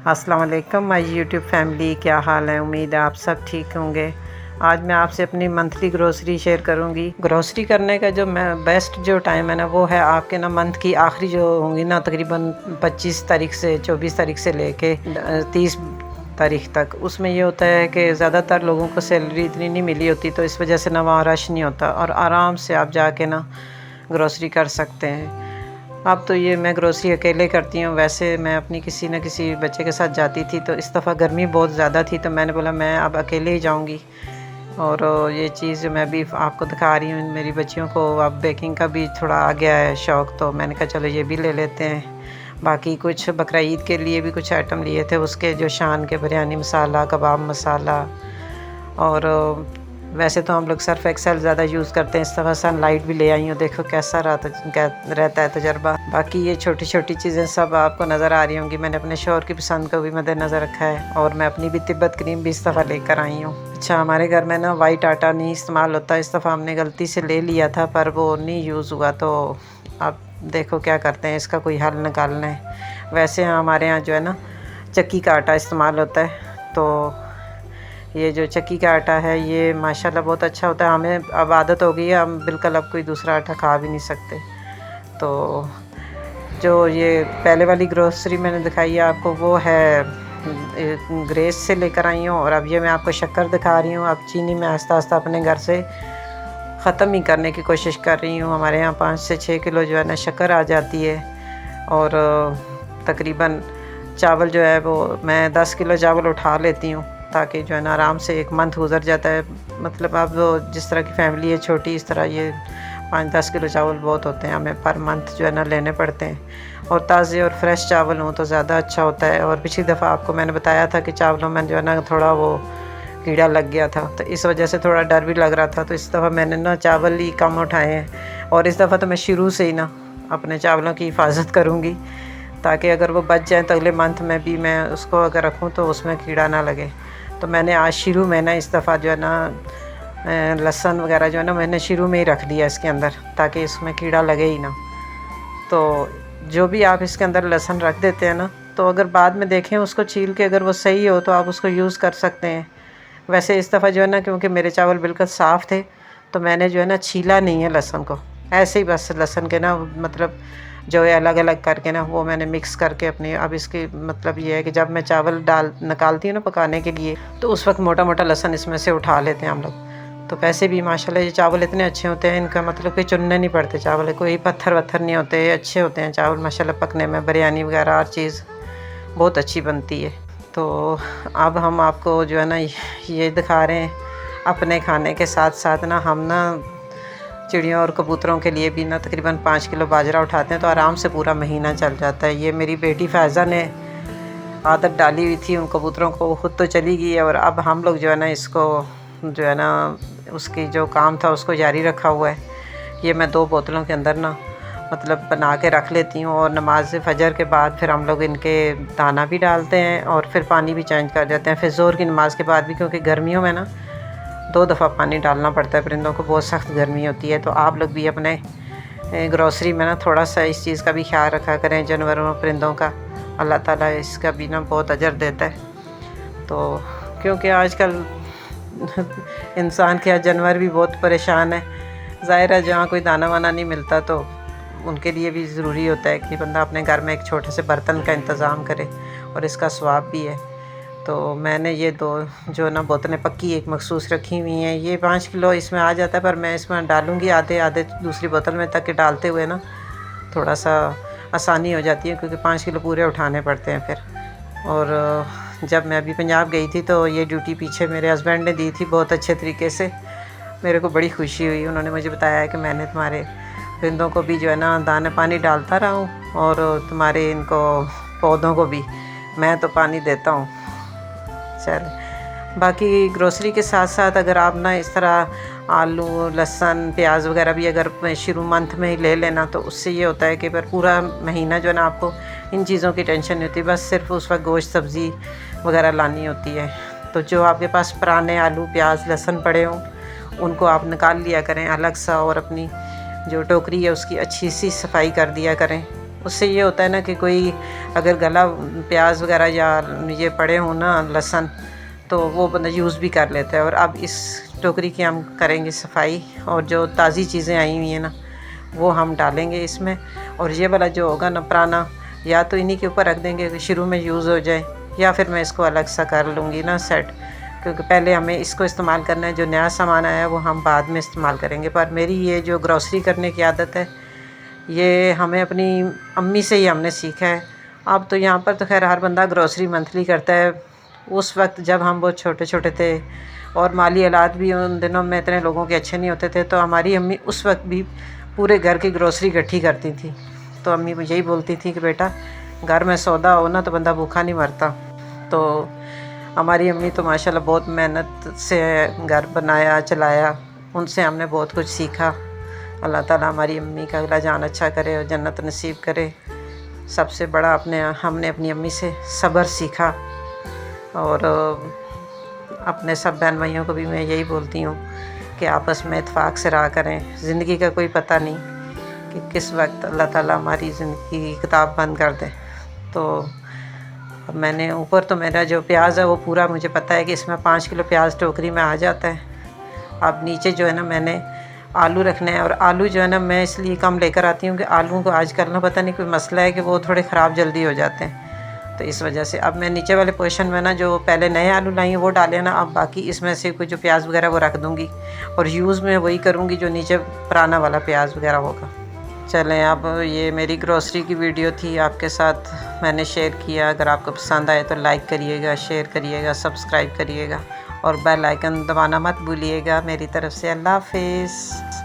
अस्सलाम वालेकुम my YouTube family, क्या हाल है। उम्मीद है आप सब ठीक होंगे। आज मैं आपसे अपनी मंथली ग्रोसरी शेयर करूंगी। ग्रोसरी करने का जो बेस्ट जो टाइम है ना, वो है आपके ना मंथ की आखिरी जो होंगी ना, तकरीबन 25 तारीख से 24 तारीख से लेके 30 तारीख तक। उसमें ये होता है कि ज़्यादातर लोगों को सैलरी इतनी नहीं मिली होती, तो इस वजह से ना वहाँ रश नहीं होता और आराम से आप जाके ना ग्रोसरी कर सकते हैं। अब तो ये मैं ग्रोसरी अकेले करती हूँ। वैसे मैं अपनी किसी न किसी बच्चे के साथ जाती थी, तो इस दफ़ा गर्मी बहुत ज़्यादा थी, तो मैंने बोला मैं अब अकेले ही जाऊँगी। और ये चीज़ मैं भी आपको दिखा रही हूँ। मेरी बच्चियों को अब बेकिंग का भी थोड़ा आ गया है शौक़, तो मैंने कहा चलो ये भी ले लेते हैं। बाकी कुछ बकरा ईद के लिए भी कुछ आइटम लिए थे, उसके जो शान के बिरयानी मसाला, कबाब मसाला। और वैसे तो हम लोग सर्फ एक्सेल ज़्यादा यूज़ करते हैं। इस दफ़ा सनलाइट भी ले आई हूँ, देखो कैसा रहता है तजर्बा। बाकी ये छोटी छोटी चीज़ें सब आपको नज़र आ रही होंगी। मैंने अपने शौहर की पसंद को भी मद्देनज़र रखा है, और मैं अपनी भी तिब्बत क्रीम भी इस दफ़ा लेकर आई हूँ। अच्छा, हमारे घर में ना वाइट आटा नहीं इस्तेमाल होता। इस दफ़ा हमने गलती से ले लिया था, पर वो नहीं यूज़ हुआ, तो अब देखो क्या करते हैं, इसका कोई हल निकालना है। वैसे हमारे यहाँ जो है ना चक्की का आटा इस्तेमाल होता है, तो ये जो चक्की का आटा है ये माशाल्लाह बहुत अच्छा होता है। हमें अब आदत हो गई है, हम बिल्कुल अब कोई दूसरा आटा खा भी नहीं सकते। तो जो ये पहले वाली ग्रोसरी मैंने दिखाई है आपको, वो है ग्रेस से लेकर आई हूँ। और अब ये मैं आपको शक्कर दिखा रही हूँ। अब चीनी मैं आस्ता आस्ता अपने घर से ख़त्म ही करने की कोशिश कर रही हूँ। हमारे यहाँ 5 से 6 किलो जो है ना शक्कर आ जाती है। और तकरीबन चावल जो है वो मैं 10 किलो चावल उठा लेती हूँ, ताकि जो है ना आराम से एक मंथ गुजर जाता है। मतलब अब जिस तरह की फैमिली है छोटी, इस तरह ये 5-10 किलो चावल बहुत होते हैं हमें पर मंथ जो है ना लेने पड़ते हैं। और ताज़े और फ्रेश चावल हों तो ज़्यादा अच्छा होता है। और पिछली दफ़ा आपको मैंने बताया था कि चावलों में जो है ना थोड़ा वो कीड़ा लग गया था, तो इस वजह से थोड़ा डर भी लग रहा था। तो इस दफ़ा मैंने ना चावल ही कम उठाए हैं, और इस दफ़ा तो मैं शुरू से ही ना अपने चावलों की हिफाजत करूँगी, ताकि अगर वो बच जाए तो अगले मंथ में भी मैं उसको अगर रखूँ तो उसमें कीड़ा ना लगे। तो मैंने आज शुरू में ना इस दफ़ा जो है ना लहसुन वगैरह जो है ना मैंने शुरू में ही रख दिया इसके अंदर, ताकि इसमें कीड़ा लगे ही ना। तो जो भी आप इसके अंदर लहसुन रख देते हैं ना, तो अगर बाद में देखें उसको छील के अगर वो सही हो तो आप उसको यूज़ कर सकते हैं। वैसे इस दफ़ा जो है ना, क्योंकि मेरे चावल बिल्कुल साफ़ थे, तो मैंने जो है ना छीला नहीं है लहसुन को, ऐसे ही बस लहसुन के ना मतलब जो है अलग अलग करके ना वो मैंने मिक्स करके अपनी। अब इसकी मतलब ये है कि जब मैं चावल निकालती हूँ ना पकाने के लिए, तो उस वक्त मोटा मोटा लहसुन इसमें से उठा लेते हैं हम लोग। तो वैसे भी माशाल्लाह ये चावल इतने अच्छे होते हैं, इनका मतलब कि चुनने नहीं पड़ते चावल, कोई पत्थर वत्थर नहीं होते, अच्छे होते हैं चावल माशाल्लाह पकने में। बिरयानी वगैरह हर चीज़ बहुत अच्छी बनती है। तो अब हम आपको जो है ना ये दिखा रहे हैं। अपने खाने के साथ साथ ना हम ना चिड़ियों और कबूतरों के लिए भी ना तकरीबन 5 किलो बाजरा उठाते हैं, तो आराम से पूरा महीना चल जाता है। ये मेरी बेटी फ़ायज़ा ने आदत डाली हुई थी उन कबूतरों को, ख़ुद तो चली गई है, और अब हम लोग जो है ना इसको जो है ना उसकी जो काम था उसको जारी रखा हुआ है। ये मैं 2 बोतलों के अंदर ना मतलब बना के रख लेती हूँ, और नमाज फ़जर के बाद फिर हम लोग इनके दाना भी डालते हैं और फिर पानी भी चेंज कर देते हैं। फिर ज़ोहर की नमाज़ के बाद भी, क्योंकि गर्मियों में ना 2 दफ़ा पानी डालना पड़ता है, परिंदों को बहुत सख्त गर्मी होती है। तो आप लोग भी अपने ग्रोसरी में ना थोड़ा सा इस चीज़ का भी ख्याल रखा करें, जानवरों परिंदों का। अल्लाह ताला इसका भी ना बहुत अजर देता है। तो क्योंकि आजकल इंसान के जानवर भी बहुत परेशान है, ज़ाहिर है जहाँ कोई दाना वाना नहीं मिलता, तो उनके लिए भी ज़रूरी होता है कि बंदा अपने घर में एक छोटे से बर्तन का इंतज़ाम करे, और इसका स्वाब भी है। तो मैंने ये 2 जो ना बोतलें पक्की एक मखसूस रखी हुई हैं। ये 5 किलो इसमें आ जाता है, पर मैं इसमें डालूँगी आधे आधे दूसरी बोतल में, ताकि डालते हुए ना थोड़ा सा आसानी हो जाती है, क्योंकि 5 किलो पूरे उठाने पड़ते हैं फिर। और जब मैं अभी पंजाब गई थी, तो ये ड्यूटी पीछे मेरे हस्बैंड ने दी थी बहुत अच्छे तरीके से। मेरे को बड़ी खुशी हुई, उन्होंने मुझे बताया है कि मैंने तुम्हारे परिंदों को भी जो है ना दाना पानी डालता रहा हूँ, और तुम्हारे इनको पौधों को भी मैं तो पानी देता हूँ। चल बाकी ग्रोसरी के साथ साथ अगर आप ना इस तरह आलू, लहसुन, प्याज वगैरह भी अगर शुरू मंथ में ही ले लेना, तो उससे ये होता है कि फिर पूरा महीना जो है ना आपको इन चीज़ों की टेंशन नहीं होती। बस सिर्फ उस वक्त गोश्त सब्ज़ी वगैरह लानी होती है। तो जो आपके पास पुराने आलू, प्याज, लहसुन पड़े हों, उनको आप निकाल लिया करें अलग सा, और अपनी जो टोकरी है उसकी अच्छी सी सफाई कर दिया करें। उससे ये होता है ना कि कोई अगर गला प्याज वगैरह या ये पड़े हों ना लहसुन, तो वो बंदा यूज़ भी कर लेता है। और अब इस टोकरी की हम करेंगे सफाई, और जो ताज़ी चीज़ें आई हुई हैं ना वो हम डालेंगे इसमें। और ये वाला जो होगा ना पुराना, या तो इन्हीं के ऊपर रख देंगे कि शुरू में यूज़ हो जाए, या फिर मैं इसको अलग सा कर लूँगी ना सेट, क्योंकि पहले हमें इसको इस्तेमाल करना है। जो नया सामान आया है वो हम बाद में इस्तेमाल करेंगे। पर मेरी ये जो ग्रॉसरी करने की आदत है, ये हमें अपनी अम्मी से ही हमने सीखा है। अब तो यहाँ पर तो खैर हर बंदा ग्रॉसरी मंथली करता है। उस वक्त जब हम बहुत छोटे छोटे थे और माली हालात भी उन दिनों में इतने लोगों के अच्छे नहीं होते थे, तो हमारी अम्मी उस वक्त भी पूरे घर की ग्रॉसरी इकट्ठी करती थी। तो अम्मी मुझे यही बोलती थी कि बेटा घर में सौदा हो ना तो बंदा भूखा नहीं मरता। तो हमारी अम्मी तो माशाल्लाह बहुत मेहनत से घर बनाया चलाया, उनसे हमने बहुत कुछ सीखा। अल्लाह ताला हमारी अम्मी का अगला जान अच्छा करे और जन्नत नसीब करे। सबसे बड़ा हमने अपनी अम्मी से सब्र सीखा। और अपने सब बहन भाइयों को भी मैं यही बोलती हूँ कि आपस में इत्फाक से रहा करें। ज़िंदगी का कोई पता नहीं कि किस वक्त अल्लाह ताला हमारी ज़िंदगी की किताब बंद कर दे। तो मैंने ऊपर तो मेरा जो प्याज है वो पूरा मुझे पता है कि इसमें 5 किलो प्याज टोकरी में आ जाता है। अब नीचे जो है ना मैंने आलू रखने हैं, और आलू जो है ना मैं इसलिए कम लेकर आती हूँ कि आलूओं को आजकल ना पता नहीं कोई मसला है कि वो थोड़े ख़राब जल्दी हो जाते हैं। तो इस वजह से अब मैं नीचे वाले पोर्शन में ना जो पहले नए आलू लाई हैं वो डाले ना, अब बाकी इसमें से कुछ जो प्याज वगैरह वो रख दूँगी, और यूज़ में वही करूँगी जो नीचे पुराना वाला प्याज वगैरह होगा। चलें, अब ये मेरी ग्रॉसरी की वीडियो थी, आपके साथ मैंने शेयर किया। अगर आपको पसंद आए तो लाइक करिएगा, शेयर करिएगा, सब्सक्राइब करिएगा और बेल आइकन दबाना मत भूलिएगा। मेरी तरफ़ से अल्लाह हाफ़िज़।